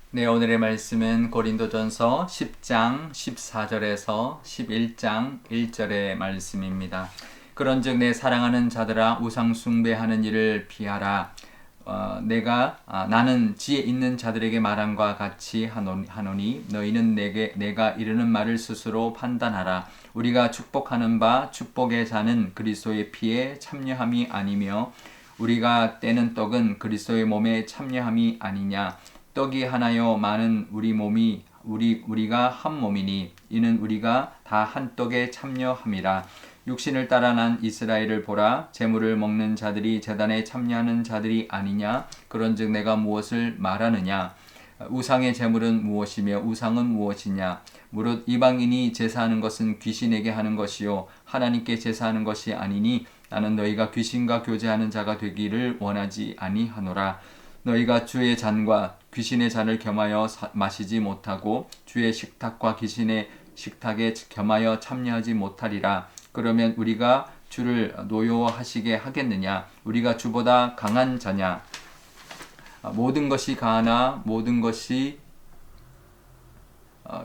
네, 오늘의 말씀은 고린도전서 10장 14절에서 11장 1절의 말씀입니다. 그런즉 내 사랑하는 자들아 우상 숭배하는 일을 피하라. 나는 지혜 있는 자들에게 말함과 같이 하노니 너희는 내가 이르는 말을 스스로 판단하라. 우리가 축복하는 바 축복의 자는 그리스도의 피에 참여함이 아니며 우리가 떼는 떡은 그리스도의 몸에 참여함이 아니냐. 떡이 하나요 많은 우리가 한 몸이니 이는 우리가 다 한 떡에 참여함이라. 육신을 따라 난 이스라엘을 보라. 제물을 먹는 자들이 제단에 참여하는 자들이 아니냐. 그런즉 내가 무엇을 말하느냐. 우상의 제물은 무엇이며 우상은 무엇이냐. 무릇 이방인이 제사하는 것은 귀신에게 하는 것이요 하나님께 제사하는 것이 아니니 나는 너희가 귀신과 교제하는 자가 되기를 원하지 아니하노라. 너희가 주의 잔과 귀신의 잔을 겸하여 마시지 못하고 주의 식탁과 귀신의 식탁에 겸하여 참여하지 못하리라. 그러면 우리가 주를 노여워하시게 하겠느냐. 우리가 주보다 강한 자냐. 모든 것이 가하나 모든 것이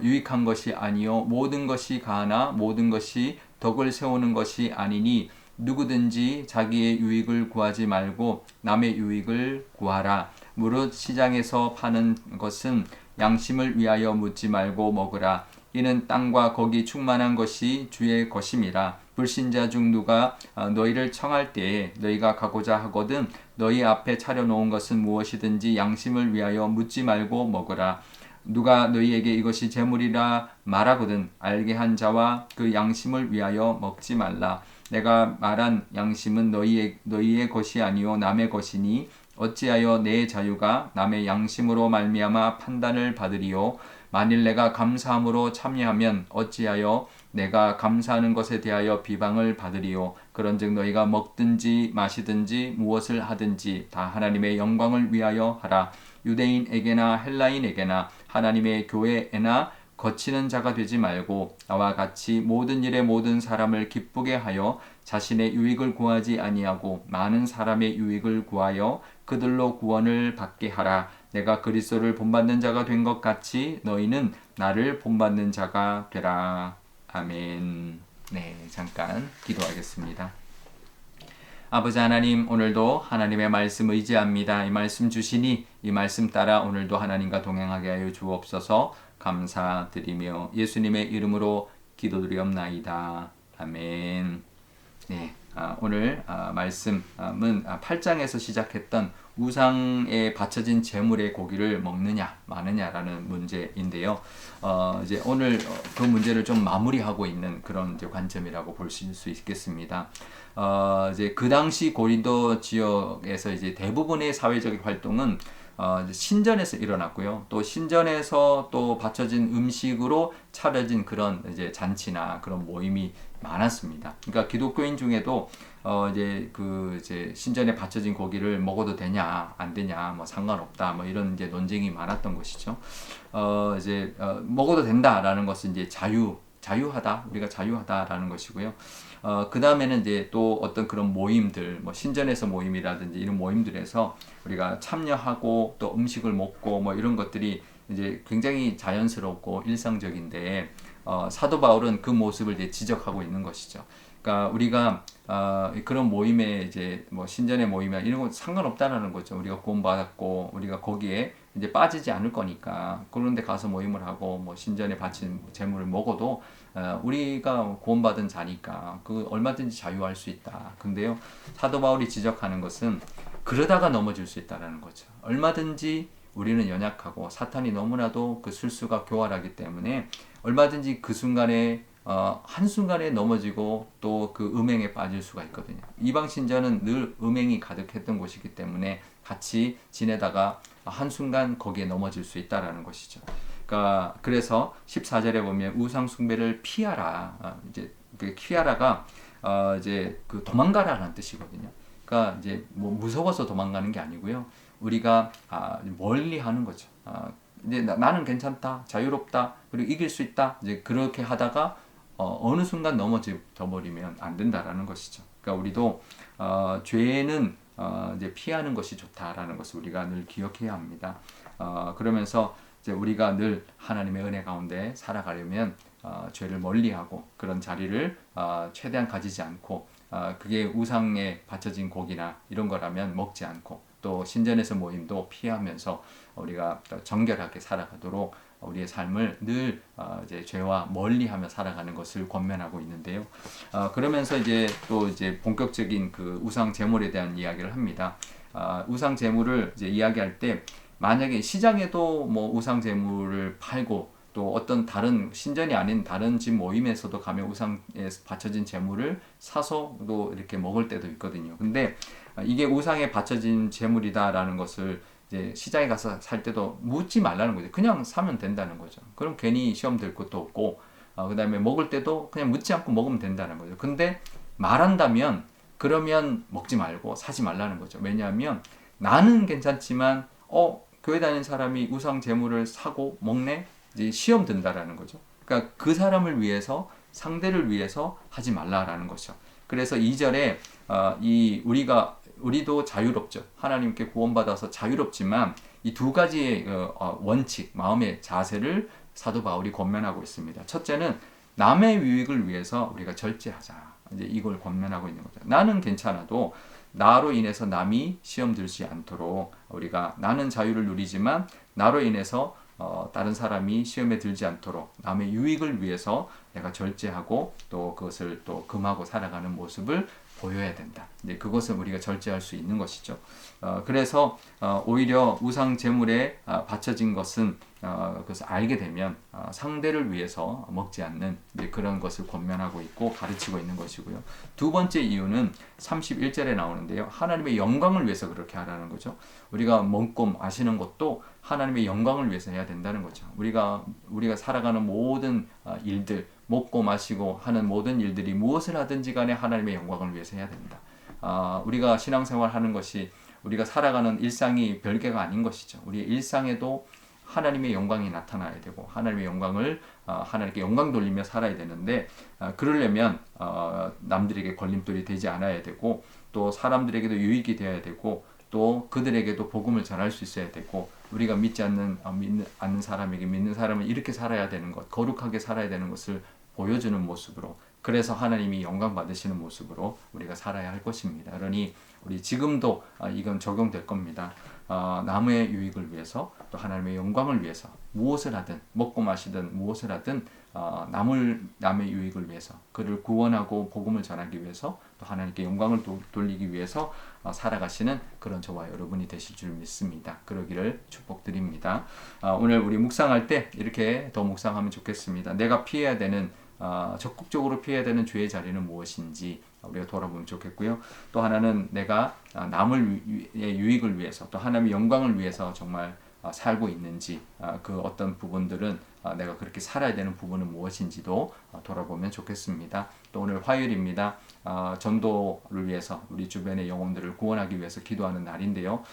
유익한 것이 아니요 모든 것이 가하나 모든 것이 덕을 세우는 것이 아니니 누구든지 자기의 유익을 구하지 말고 남의 유익을 구하라. 무릇 시장에서 파는 것은 양심을 위하여 묻지 말고 먹으라. 이는 땅과 거기 충만한 것이 주의 것임이라. 불신자 중 누가 너희를 청할 때에 너희가 가고자 하거든 너희 앞에 차려놓은 것은 무엇이든지 양심을 위하여 묻지 말고 먹으라. 누가 너희에게 이것이 재물이라 말하거든 알게 한 자와 그 양심을 위하여 먹지 말라. 내가 말한 양심은 너희의 것이 아니요 남의 것이니 어찌하여 내 자유가 남의 양심으로 말미암아 판단을 받으리요. 만일 내가 감사함으로 참여하면 어찌하여 내가 감사하는 것에 대하여 비방을 받으리요. 그런즉 너희가 먹든지 마시든지 무엇을 하든지 다 하나님의 영광을 위하여 하라. 유대인에게나 헬라인에게나 하나님의 교회에나 거치는 자가 되지 말고 나와 같이 모든 일에 모든 사람을 기쁘게 하여 자신의 유익을 구하지 아니하고 많은 사람의 유익을 구하여 그들로 구원을 받게 하라. 내가 그리스도를 본받는 자가 된 것 같이 너희는 나를 본받는 자가 되라. 아멘. 네, 잠깐 기도하겠습니다. 아버지 하나님, 오늘도 하나님의 말씀 의지합니다. 이 말씀 주시니 이 말씀 따라 오늘도 하나님과 동행하게 하여 주옵소서. 감사드리며 예수님의 이름으로 기도드리옵나이다. 아멘. 네, 오늘 말씀은 8장에서 시작했던 우상에 바쳐진 제물의 고기를 먹느냐 마느냐라는 문제인데요. 이제 오늘 그 문제를 좀 마무리하고 있는 그런 이제 관점이라고 볼 수 있겠습니다. 이제 그 당시 고린도 지역에서 이제 대부분의 사회적 활동은 신전에서 일어났고요. 또 신전에서 또 바쳐진 음식으로 차려진 그런 이제 잔치나 그런 모임이 많았습니다. 그러니까 기독교인 중에도 이제 신전에 바쳐진 고기를 먹어도 되냐 안 되냐 뭐 상관없다 뭐 이런 이제 논쟁이 많았던 것이죠. 먹어도 된다라는 것은 이제 자유하다, 우리가 자유하다라는 것이고요. 그 다음에는 이제 또 어떤 그런 모임들, 뭐 신전에서 모임이라든지 이런 모임들에서 우리가 참여하고 또 음식을 먹고 뭐 이런 것들이 이제 굉장히 자연스럽고 일상적인데, 사도 바울은 그 모습을 이제 지적하고 있는 것이죠. 그러니까 우리가 그런 모임에 이제 뭐 신전의 모임이나 이런 거 상관없다라는 거죠. 우리가 구원받았고 우리가 거기에 이제 빠지지 않을 거니까 그런데 가서 모임을 하고 뭐 신전에 바친 재물을 먹어도 우리가 구원받은 자니까 그 얼마든지 자유할 수 있다. 근데요, 사도 바울이 지적하는 것은 그러다가 넘어질 수 있다라는 거죠. 얼마든지 우리는 연약하고 사탄이 너무나도 그 술수가 교활하기 때문에 얼마든지 그 순간에 한순간에 넘어지고 또 그 음행에 빠질 수가 있거든요. 이방 신전은 늘 음행이 가득했던 곳이기 때문에 같이 지내다가 한순간 거기에 넘어질 수 있다라는 것이죠. 그러니까 그래서 14절에 보면 우상 숭배를 피하라. 이제 그 피하라가 이제 그 도망가라는 뜻이거든요. 그러니까 이제 뭐 무서워서 도망가는 게 아니고요. 우리가 멀리 하는 거죠. 이제 나는 괜찮다, 자유롭다, 그리고 이길 수 있다. 이제 그렇게 하다가 어느 순간 넘어져 버리면 안 된다라는 것이죠. 그러니까 우리도 죄는 이제 피하는 것이 좋다라는 것을 우리가 늘 기억해야 합니다. 그러면서 이제 우리가 늘 하나님의 은혜 가운데 살아가려면 죄를 멀리하고 그런 자리를 최대한 가지지 않고 그게 우상에 바쳐진 고기나 이런 거라면 먹지 않고 또 신전에서 모임도 피하면서 우리가 정결하게 살아가도록 우리의 삶을 늘 이제 죄와 멀리하며 살아가는 것을 권면하고 있는데요. 그러면서 이제 또 이제 본격적인 그 우상 제물에 대한 이야기를 합니다. 우상 제물을 이제 이야기할 때 만약에 시장에도 뭐 우상 제물을 팔고 또 어떤 다른 신전이 아닌 다른 집 모임에서도 가면 우상에 바쳐진 제물을 사서도 이렇게 먹을 때도 있거든요. 근데 이게 우상에 바쳐진 제물이다라는 것을 이제 시장에 가서 살 때도 묻지 말라는 거죠. 그냥 사면 된다는 거죠. 그럼 괜히 시험 들 것도 없고, 그 다음에 먹을 때도 그냥 묻지 않고 먹으면 된다는 거죠. 근데 말한다면 그러면 먹지 말고 사지 말라는 거죠. 왜냐하면 나는 괜찮지만 교회 다니는 사람이 우상 제물을 사고 먹네? 이제 시험 든다라는 거죠. 그러니까 그 사람을 위해서 상대를 위해서 하지 말라라는 것이죠. 그래서 2절에 우리도 자유롭죠. 하나님께 구원받아서 자유롭지만 이 두 가지의 원칙, 마음의 자세를 사도 바울이 권면하고 있습니다. 첫째는 남의 유익을 위해서 우리가 절제하자. 이제 이걸 권면하고 있는 거죠. 나는 괜찮아도 나로 인해서 남이 시험 들지 않도록 우리가 나는 자유를 누리지만 나로 인해서 다른 사람이 시험에 들지 않도록 남의 유익을 위해서 내가 절제하고 또 그것을 또 금하고 살아가는 모습을 보여야 된다. 이제 그것은 우리가 절제할 수 있는 것이죠. 그래서 오히려 우상 제물에 바쳐진 것은 그것을 알게 되면 상대를 위해서 먹지 않는 그런 것을 권면하고 있고 가르치고 있는 것이고요. 두 번째 이유는 31절에 나오는데요. 하나님의 영광을 위해서 그렇게 하라는 거죠. 우리가 먹고 마시는 것도 하나님의 영광을 위해서 해야 된다는 거죠. 우리가 살아가는 모든 일들, 먹고 마시고 하는 모든 일들이 무엇을 하든지 간에 하나님의 영광을 위해서 해야 된다. 우리가 신앙생활 하는 것이 우리가 살아가는 일상이 별개가 아닌 것이죠. 우리의 일상에도 하나님의 영광이 나타나야 되고 하나님의 영광을 하나님께 영광 돌리며 살아야 되는데 그러려면 남들에게 걸림돌이 되지 않아야 되고 또 사람들에게도 유익이 되어야 되고 또 그들에게도 복음을 전할 수 있어야 되고 우리가 믿지 않는 사람에게 믿는 사람은 이렇게 살아야 되는 것, 거룩하게 살아야 되는 것을 보여주는 모습으로 그래서 하나님이 영광 받으시는 모습으로 우리가 살아야 할 것입니다. 그러니 우리 지금도 이건 적용될 겁니다. 남의 유익을 위해서 또 하나님의 영광을 위해서 무엇을 하든 먹고 마시든 무엇을 하든 남의 유익을 위해서 그를 구원하고 복음을 전하기 위해서 또 하나님께 영광을 돌리기 위해서 살아가시는 그런 저와 여러분이 되실 줄 믿습니다. 그러기를 축복드립니다. 오늘 우리 묵상할 때 이렇게 더 묵상하면 좋겠습니다. 내가 피해야 되는 적극적으로 피해야 되는 죄의 자리는 무엇인지 우리가 돌아보면 좋겠고요. 또 하나는 내가 남의 유익을 위해서 또 하나님의 영광을 위해서 정말 살고 있는지 그 어떤 부분들은 내가 그렇게 살아야 되는 부분은 무엇인지도 돌아보면 좋겠습니다. 또 오늘 화요일입니다. 전도를 위해서 우리 주변의 영혼들을 구원하기 위해서 기도하는 날인데요.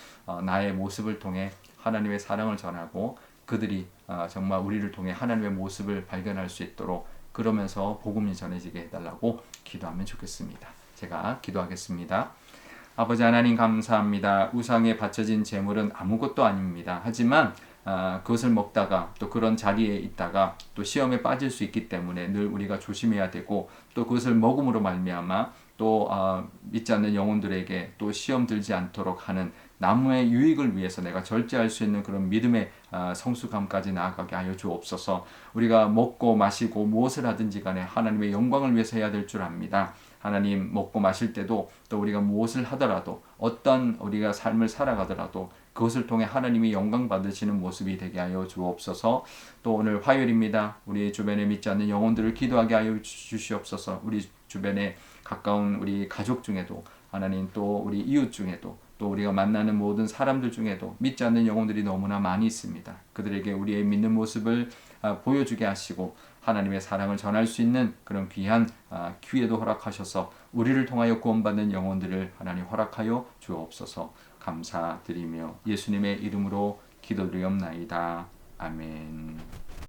나의 모습을 통해 하나님의 사랑을 전하고 그들이 정말 우리를 통해 하나님의 모습을 발견할 수 있도록 그러면서 복음이 전해지게 해달라고 기도하면 좋겠습니다. 제가 기도하겠습니다. 아버지 하나님 감사합니다. 우상에 바쳐진 제물은 아무것도 아닙니다. 하지만 그것을 먹다가 또 그런 자리에 있다가 또 시험에 빠질 수 있기 때문에 늘 우리가 조심해야 되고 또 그것을 먹음으로 말미암아 또 믿지 않는 영혼들에게 또 시험 들지 않도록 하는 남의 유익을 위해서 내가 절제할 수 있는 그런 믿음의 성숙함까지 나아가게 하여 주옵소서. 우리가 먹고 마시고 무엇을 하든지 간에 하나님의 영광을 위해서 해야 될 줄 압니다. 하나님 먹고 마실 때도 또 우리가 무엇을 하더라도 어떤 우리가 삶을 살아가더라도 그것을 통해 하나님이 영광 받으시는 모습이 되게 하여 주옵소서. 또 오늘 화요일입니다. 우리 주변에 믿지 않는 영혼들을 기도하게 하여 주시옵소서. 우리 주변에 가까운 우리 가족 중에도 하나님 또 우리 이웃 중에도 또 우리가 만나는 모든 사람들 중에도 믿지 않는 영혼들이 너무나 많이 있습니다. 그들에게 우리의 믿는 모습을 보여주게 하시고 하나님의 사랑을 전할 수 있는 그런 귀한 기회도 허락하셔서 우리를 통하여 구원받는 영혼들을 하나님 허락하여 주옵소서. 감사드리며 예수님의 이름으로 기도드리옵나이다. 아멘.